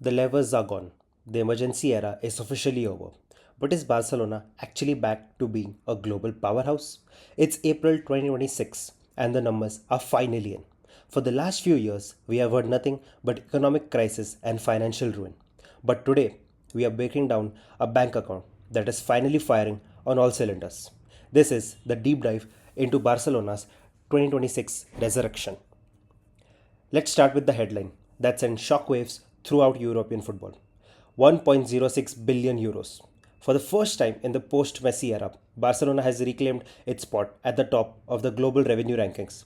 The levers are gone. The emergency era is officially over. But is Barcelona actually back to being a global powerhouse? It's April 2026 and the numbers are finally in. For the last few years, we have heard nothing but economic crisis and financial ruin. But today, we are breaking down a bank account that is finally firing on all cylinders. This is the deep dive into Barcelona's 2026 resurrection. Let's start with the headline that sent shockwaves throughout European football. 1.06 billion euros. For the first time in the post Messi era, Barcelona has reclaimed its spot at the top of the global revenue rankings.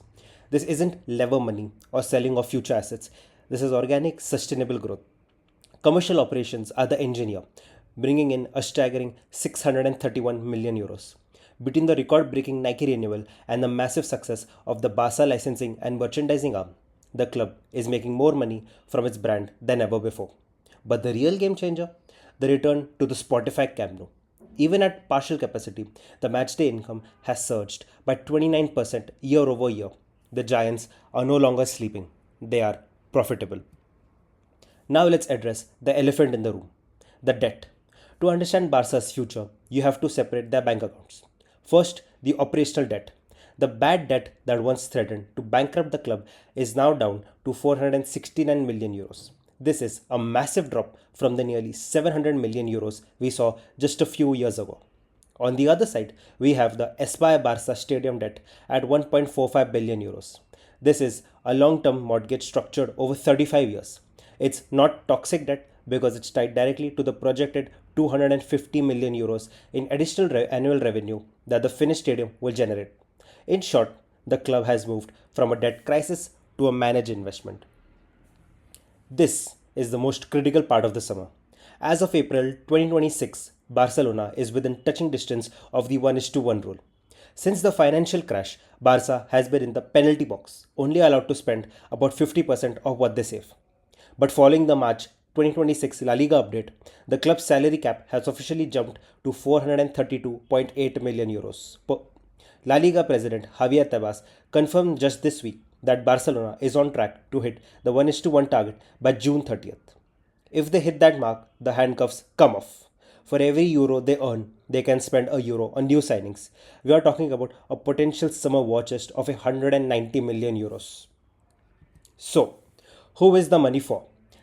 This isn't lever money or selling of future assets. This is organic, sustainable growth. Commercial operations are the engine here, bringing in a staggering 631 million euros. Between the record breaking Nike renewal and the massive success of the Barca licensing and merchandising arm, the club is making more money from its brand than ever before. But the real game changer? The return to the Spotify Camp Nou. Even at partial capacity, the matchday income has surged by 29% year over year. The Giants are no longer sleeping, they are profitable. Now let's address the elephant in the room, the debt. To understand Barca's future, you have to separate their bank accounts. First, the operational debt. The bad debt that once threatened to bankrupt the club is now down to 469 million euros. This is a massive drop from the nearly 700 million euros we saw just a few years ago. On the other side, we have the Aspire Barca stadium debt at 1.45 billion euros. This is a long term mortgage structured over 35 years. It's not toxic debt because it's tied directly to the projected 250 million euros in additional annual revenue that the Finnish stadium will generate. In short, the club has moved from a debt crisis to a managed investment. This is the most critical part of the summer. As of April 2026, Barcelona is within touching distance of the 1:1 rule. Since the financial crash, Barca has been in the penalty box, only allowed to spend about 50% of what they save. But following the March 2026 La Liga update, the club's salary cap has officially jumped to 432.8 million euros. La Liga president Javier Tebas confirmed just this week that Barcelona is on track to hit the 1:1 target by June 30th. If they hit that mark, the handcuffs come off. For every euro they earn, they can spend a euro on new signings. We are talking about a potential summer war chest of 190 million euros. So, who is the money for?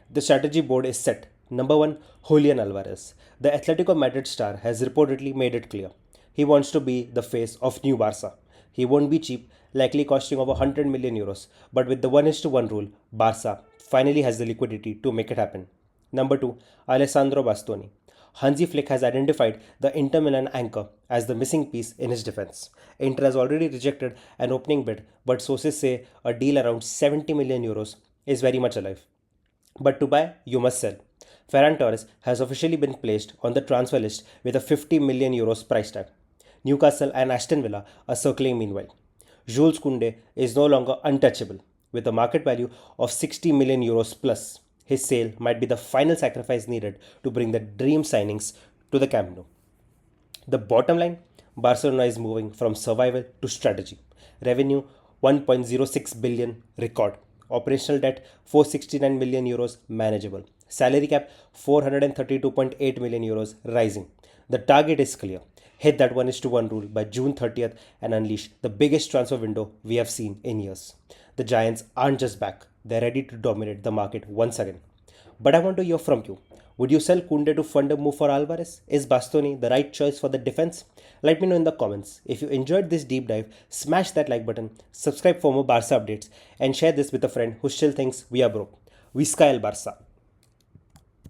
The strategy board is set. Number 1, Julian Alvarez. The Atletico Madrid star has reportedly made it clear. He wants to be the face of New Barca. He won't be cheap, likely costing over 100 million euros, but with the 1:1 rule, Barca finally has the liquidity to make it happen. Number 2, Alessandro Bastoni. Hansi Flick has identified the Inter Milan anchor as the missing piece in his defense. Inter has already rejected an opening bid, but sources say a deal around 70 million euros is very much alive. But to buy, you must sell. Ferran Torres has officially been placed on the transfer list with a 50 million euros price tag. Newcastle and Aston Villa are circling meanwhile. Jules Koundé is no longer untouchable, with a market value of 60 million euros plus. His sale might be the final sacrifice needed to bring the dream signings to the Camp Nou. The bottom line, Barcelona is moving from survival to strategy. Revenue 1.06 billion record. Operational debt 469 million euros manageable. Salary cap 432.8 million euros rising. The target is clear. Hit that 1:1 rule by June 30th and unleash the biggest transfer window we have seen in years. The Giants aren't just back, they're ready to dominate the market once again. But I want to hear from you. Would you sell Kunde to fund a move for Alvarez? Is Bastoni the right choice for the defense? Let me know in the comments. If you enjoyed this deep dive, smash that like button, subscribe for more Barca updates, and share this with a friend who still thinks we are broke. Visca el Barça.